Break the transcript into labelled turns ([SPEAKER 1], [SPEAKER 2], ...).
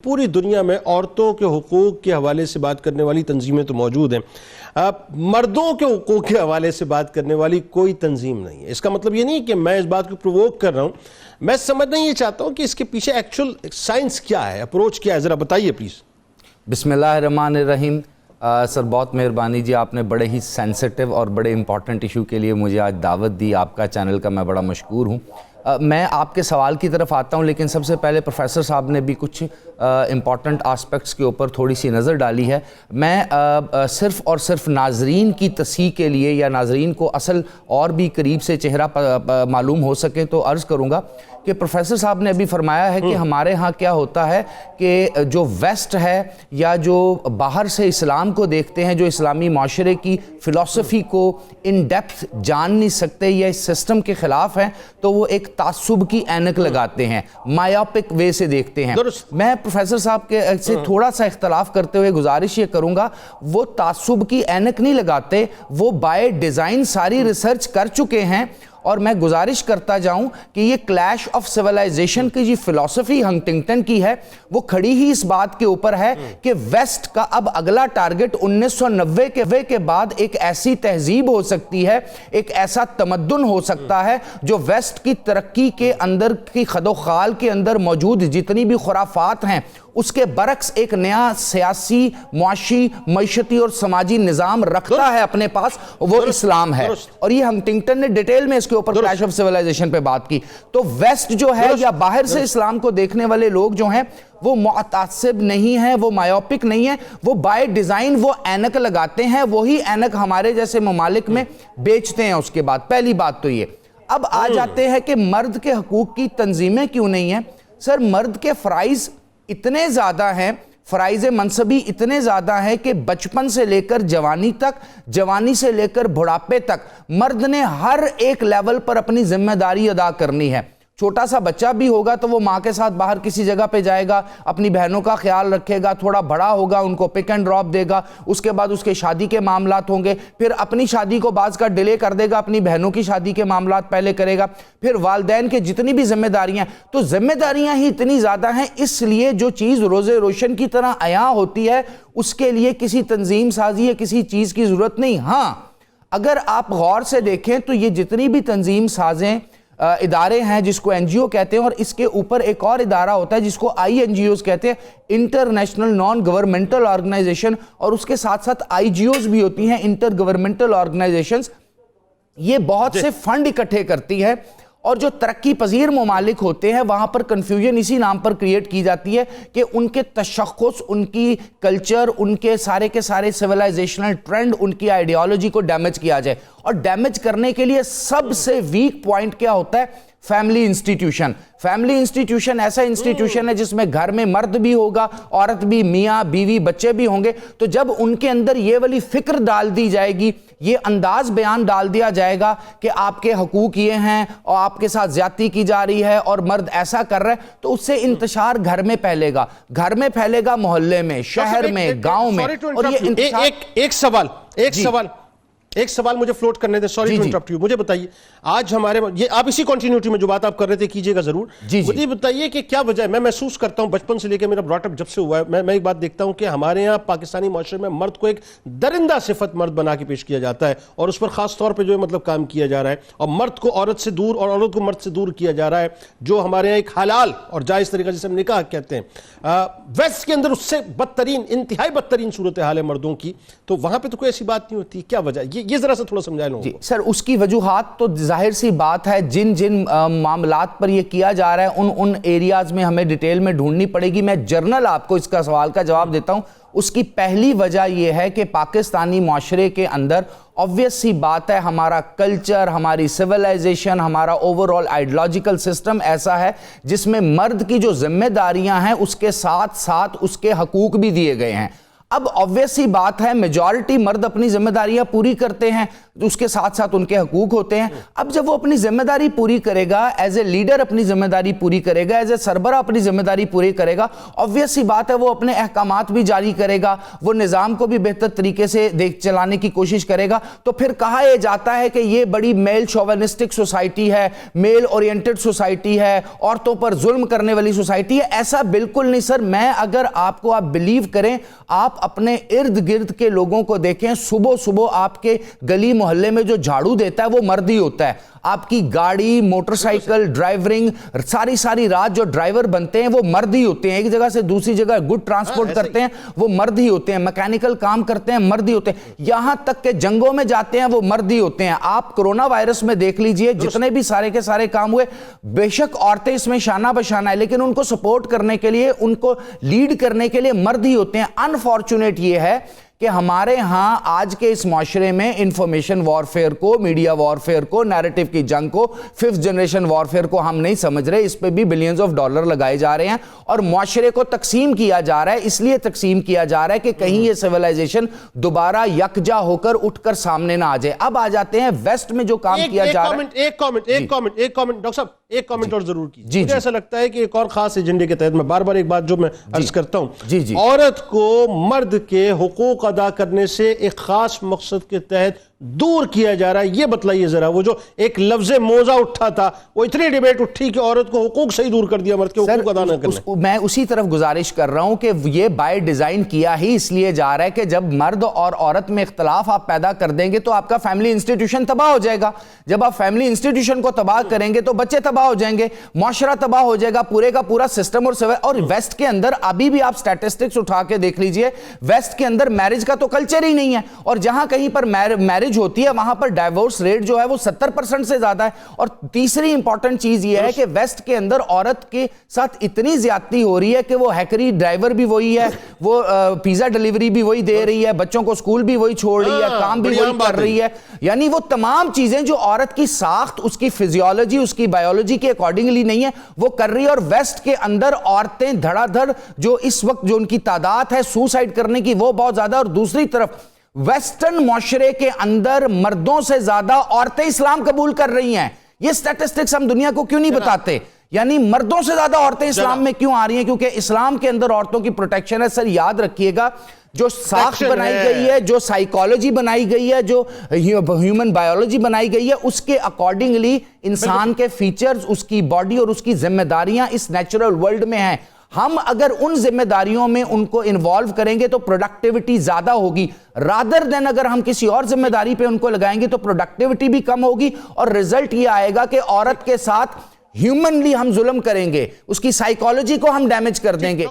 [SPEAKER 1] पूरी दुनिया में औरतों के हुकूक के हवाले से बात करने वाली तंजीमें तो मौजूद हैं, मर्दों के हुकूक के हवाले से बात करने वाली कोई तंजीम नहीं है। इसका मतलब ये नहीं कि मैं इस बात को प्रोवोक कर रहा हूँ, मैं समझना ये चाहता हूँ कि इसके पीछे एक्चुअल साइंस क्या है, अप्रोच क्या है, ज़रा बताइए प्लीज़।
[SPEAKER 2] बिस्मिल्लाहिर्रहमानिर्रहीम। सर बहुत मेहरबानी जी, आपने बड़े ही सेंसिटिव और बड़े इंपॉर्टेंट इशू के लिए मुझे आज दावत दी। आपका चैनल का मैं बड़ा मशकूर हूँ। मैं आपके सवाल की तरफ आता हूँ, लेकिन सबसे पहले प्रोफेसर साहब ने भी कुछ इम्पॉर्टेंट आस्पेक्ट्स के ऊपर थोड़ी सी नज़र डाली है। मैं सिर्फ़ और सिर्फ नाजरीन की तस्हीह के लिए या नाजरीन को असल और भी करीब से चेहरा मालूम हो सके तो अर्ज़ करूँगा कि प्रोफेसर साहब ने अभी फरमाया है कि हमारे यहाँ क्या होता है कि जो वेस्ट है या जो बाहर से इस्लाम को देखते हैं, जो इस्लामी माशरे की फ़िलासफ़ी को इन डेप्थ जान नहीं सकते या इस सिस्टम के ख़िलाफ़ हैं, तो वो एक तासुब की ऐनक लगाते हैं, मायोपिक वे से देखते हैं। मैं प्रोफेसर साहब के से थोड़ा सा इख्तलाफ करते हुए गुजारिश ये करूँगा, वो तासुब की ऐनक नहीं लगाते, वो बाय डिज़ाइन सारी रिसर्च कर चुके हैं। और मैं गुजारिश करता जाऊं कि ये क्लैश ऑफ सिविलाइजेशन की जो फिलॉसफी हंटिंगटन की है, वो खड़ी ही इस बात के ऊपर है कि वेस्ट का अब अगला टारगेट 1990 के बाद एक ऐसी तहजीब हो सकती है, एक ऐसा तमद्दुन हो सकता है जो वेस्ट की तरक्की के अंदर की खदोखाल के अंदर मौजूद जितनी भी खुराफात हैं उसके बरक्स एक नया सियासी, मुआशी, मईशती और समाजी निज़ाम रखता है अपने पास, वो इस्लाम है। और ये हंटिंगटन ने डिटेल में इसके ऊपर क्लैश ऑफ सिविलाइजेशन पे बात की। तो वेस्ट जो है या बाहर से इस्लाम को देखने वाले लोग जो हैं वो मुतासिब नहीं है, वो मायोपिक नहीं है, वो बाय डिज़ाइन वो ऐनक लगाते हैं, वही ऐनक हमारे जैसे ममालिक में बेचते हैं। उसके बाद पहली बात तो ये, अब आ जाते हैं कि मर्द के हकूक की तंजीमें क्यों नहीं है। सर मर्द के फ़राइज़ इतने ज़्यादा हैं, फ़राइज़ मनसबी इतने ज़्यादा हैं कि बचपन से लेकर जवानी तक, जवानी से लेकर बुढ़ापे तक मर्द ने हर एक लेवल पर अपनी जिम्मेदारी अदा करनी है। छोटा सा बच्चा भी होगा तो वो माँ के साथ बाहर किसी जगह पे जाएगा, अपनी बहनों का ख्याल रखेगा, थोड़ा बड़ा होगा उनको पिक एंड ड्रॉप देगा, उसके बाद उसके शादी के मामलात होंगे, फिर अपनी शादी को बाज़ का डिले कर देगा, अपनी बहनों की शादी के मामलात पहले करेगा, फिर वालदैन के जितनी भी जिम्मेदारियाँ, तो जिम्मेदारियाँ ही इतनी ज़्यादा हैं, इसलिए जो चीज़ रोज़े रोशन की तरह अया होती है उसके लिए किसी तंजीम साजी या किसी चीज़ की ज़रूरत नहीं। हाँ, अगर आप गौर से देखें तो ये जितनी भी तंजीम साजें इदारे हैं जिसको एनजीओ कहते हैं, और इसके ऊपर एक और इदारा होता है जिसको INGOs कहते हैं, इंटरनेशनल नॉन गवर्नमेंटल ऑर्गेनाइजेशन, और उसके साथ साथ IGOs भी होती हैं, इंटर गवर्नमेंटल ऑर्गेनाइजेशंस। ये बहुत से फंड इकट्ठे करती है और जो तरक्की पजीर ममालिक होते हैं वहां पर कंफ्यूजन इसी नाम पर क्रिएट की जाती है कि उनके तशख्खुस, उनकी कल्चर, उनके सारे के सारे सिविलाइजेशनल ट्रेंड, उनकी आइडियोलॉजी को डैमेज किया जाए। और डैमेज करने के लिए सबसे वीक पॉइंट क्या होता है? Family institution. फैमिली इंस्टीट्यूशन ऐसा इंस्टीट्यूशन है जिसमें घर में मर्द भी होगा, औरत भी, मियाँ बीवी, बच्चे भी होंगे। तो जब उनके अंदर ये वाली फिक्र डाल दी जाएगी, ये अंदाज बयान डाल दिया जाएगा कि आपके हकूक ये हैं और आपके साथ ज्यादती की जा रही है और मर्द ऐसा कर रहा है, तो उससे इंतशार घर में फैलेगा, घर में फैलेगा, मोहल्ले में, शहर में, गांव में। और ये
[SPEAKER 1] एक सवाल मुझे फ्लोट करने दे, सॉरी टू इंटरप्ट यू। मुझे बताइए, आज हमारे ये आप इसी कंटिन्यूटी में जो बात आप कर रहे थे कीजिएगा जरूर। मुझे बताइए कि क्या वजह है। मैं महसूस करता हूं बचपन से लेकर मेरा ब्रॉटअप जब से हुआ है, मैं एक बात देखता हूं कि हमारे यहाँ पाकिस्तानी माशरे में मर्द को एक दरिंदा सिफत मर्द बना के पेश किया जाता है और उस पर खास तौर पर जो है मतलब काम किया जा रहा है, और मर्द को औरत से दूर और औरत को मर्द से दूर किया जा रहा है, जो हमारे यहाँ एक हलाल और जायज तरीका जिसे हम निकाह कहते हैं। वेस्ट के अंदर उससे बदतरीन, इंतहाई बदतरीन सूरत हाल है मर्दों की, तो वहां पर तो कोई ऐसी बात नहीं होती। क्या वजह? ये जरा सा थोड़ा समझा लो।
[SPEAKER 2] जी सर, उसकी वजूहात तो जाहिर सी बात है, जिन जिन मामलात पर यह किया जा रहा है उन एरियाज में हमें डिटेल में ढूंढनी पड़ेगी। मैं जर्नल आपको इसका सवाल का जवाब देता हूं। उसकी पहली वजह यह है कि पाकिस्तानी माशरे के अंदर ऑब्वियस सी बात है, हमारा कल्चर, हमारी सिविलाइजेशन, हमारा ओवरऑल आइडियोलॉजिकल सिस्टम ऐसा है जिसमें मर्द की जो जिम्मेदारियां हैं उसके साथ साथ उसके हकूक भी दिए गए हैं। اب obvious سی بات ہے میجورٹی مرد اپنی ذمہ داریاں پوری کرتے ہیں، اس کے ساتھ ساتھ ان کے حقوق ہوتے ہیں. اب جب وہ اپنی ذمہ داری پوری کرے گا، ایز اے لیڈر اپنی ذمہ داری پوری کرے گا، ایز اے سربراہ اپنی ذمہ داری پوری کرے گا، obvious سی بات ہے وہ اپنے احکامات بھی جاری کرے گا، وہ نظام کو بھی بہتر طریقے سے چلانے کی کوشش کرے گا. تو پھر کہا یہ جاتا ہے کہ یہ بڑی میل شوونسٹک سوسائٹی ہے، میل اورینٹڈ سوسائٹی ہے، عورتوں پر ظلم کرنے والی سوسائٹی ہے. ایسا بالکل نہیں سر. میں اگر آپ کو آپ بلیو کریں، آپ اپنے ارد گرد کے لوگوں کو دیکھیں، صبح صبح آپ کے گلی محلے میں جو جھاڑو دیتا ہے وہ مرد ہی ہوتا ہے. آپ کی گاڑی، موٹر سائیکل، ڈرائیورنگ، ساری رات جو ڈرائیور بنتے ہیں وہ مرد ہی ہوتے ہیں. ایک جگہ سے دوسری جگہ گڈ ٹرانسپورٹ کرتے ہیں وہ مرد ہی ہوتے ہیں. میکینیکل کام کرتے ہیں مرد ہی ہوتے ہیں. یہاں تک کہ جنگوں میں جاتے ہیں وہ مرد ہی ہوتے ہیں. آپ کرونا وائرس میں دیکھ لیجئے جتنے بھی سارے کے سارے کام ہوئے، بے شک عورتیں اس میں شانہ بشانہ ہے، لیکن ان کو سپورٹ کرنے کے لیے، ان کو لیڈ کرنے کے لیے مرد ہی ہوتے ہیں. انفارچونیٹ یہ ہے کہ ہمارے ہاں آج کے اس معاشرے میں انفارمیشن وارفیئر کو، میڈیا وارفیئر کو، نیریٹو کی جنگ کو، ففتھ جنریشن وارفیئر کو ہم نہیں سمجھ رہے. اس پہ بھی بلینز آف ڈالر لگائے جا رہے ہیں اور معاشرے کو تقسیم کیا جا رہا ہے. اس لیے تقسیم کیا جا رہا ہے کہ کہیں یہ سیولائزیشن دوبارہ یکجا ہو کر اٹھ کر سامنے نہ آ جائے. اب آ جاتے ہیں ویسٹ میں جو کام کیا جا رہا ہے.
[SPEAKER 1] ایک کامنٹ ڈاکٹر صاحب، ایک کامنٹ اور ضرور کیجیے. مجھے ایسا لگتا ہے کہ ایک اور خاص ایجنڈے کے تحت میں بار بار ایک بات جو میں عرض کرتا ہوں، عورت کو مرد کے حقوق ادا کرنے سے ایک خاص مقصد کے تحت دور کیا جا رہا ہے. یہ بتلائیے ذرا، وہ جو ایک لفظ موزہ اٹھا تھا، وہ اتنی ڈیبیٹ اٹھی کہ عورت کو حقوق سے ہی دور کر دیا، مرد کے حقوق ادا نہ کرنے.
[SPEAKER 2] میں اسی طرف گزارش کر رہا ہوں کہ یہ بائی ڈیزائن کیا ہی اس لیے جا رہا ہے کہ جب مرد اور عورت میں اختلاف آپ پیدا کر دیں گے تو آپ کا فیملی انسٹیٹیوشن تباہ ہو جائے گا. جب آپ فیملی انسٹیٹیوشن کو تباہ کریں گے تو بچے تباہ ہو جائیں گے، معاشرہ تباہ ہو جائے گا، پورے کا پورا سسٹم. اور ویسٹ کے اندر ابھی بھی آپ سٹیٹسٹکس اٹھا کے دیکھ لیجئے، ویسٹ کے اندر میرج کا تو کلچر ہی نہیں ہے. اور جہاں کہیں پر میرج ہوتی ہے وہاں پر ڈائیورس ریٹ جو ہے وہ 70% سے زیادہ ہے. اور تیسری امپورٹنٹ چیز یہ ہے کہ ویسٹ کے اندر عورت کے ساتھ اتنی زیادتی ہو رہی ہے کہ وہ ہیکری ڈرائیور بھی وہی ہے، وہ پیزا ڈیلیوری بھی وہی دے رہی ہے، بچوں کو اسکول بھی وہی چھوڑ رہی ہے، کام بھی وہی کر رہی ہے. یعنی وہ تمام چیزیں جو عورت کی ساخت، اس کی فزیولوجی، اس کی بایولوجی کے اکارڈنگلی نہیں ہے وہ کر رہی ہے. اور ویسٹ کے اندر عورتیں دھڑا دھڑ جو اس وقت جو ان کی تعداد ہے سوسائڈ کرنے کی وہ بہت زیادہ. اور دوسری طرف ویسٹرن معاشرے کے اندر مردوں سے زیادہ عورتیں اسلام قبول کر رہی ہیں. یہ سٹیٹسٹکس ہم دنیا کو کیوں نہیں بتاتے؟ یعنی مردوں سے زیادہ عورتیں اسلام میں کیوں آ رہی ہیں؟ کیونکہ اسلام کے اندر عورتوں کی پروٹیکشن ہے. سر یاد رکھیے گا، جو ساخت بنائی گئی ہے، جو سائیکالوجی بنائی گئی ہے، جو ہیومن بایولوجی بنائی گئی ہے، اس کے اکارڈنگلی انسان کے فیچرز، اس کی باڈی اور اس کی ذمہ داریاں اس نیچرل ورلڈ میں ہیں. ہم اگر ان ذمہ داریوں میں ان کو انوالو کریں گے تو پروڈکٹیوٹی زیادہ ہوگی. رادر دین اگر ہم کسی اور ذمہ داری پہ ان کو لگائیں گے تو پروڈکٹیوٹی بھی کم ہوگی اور رزلٹ یہ آئے گا کہ عورت کے ساتھ ہیومنلی ہم ظلم کریں گے، اس کی سائیکالوجی کو ہم ڈیمیج کر دیں گے.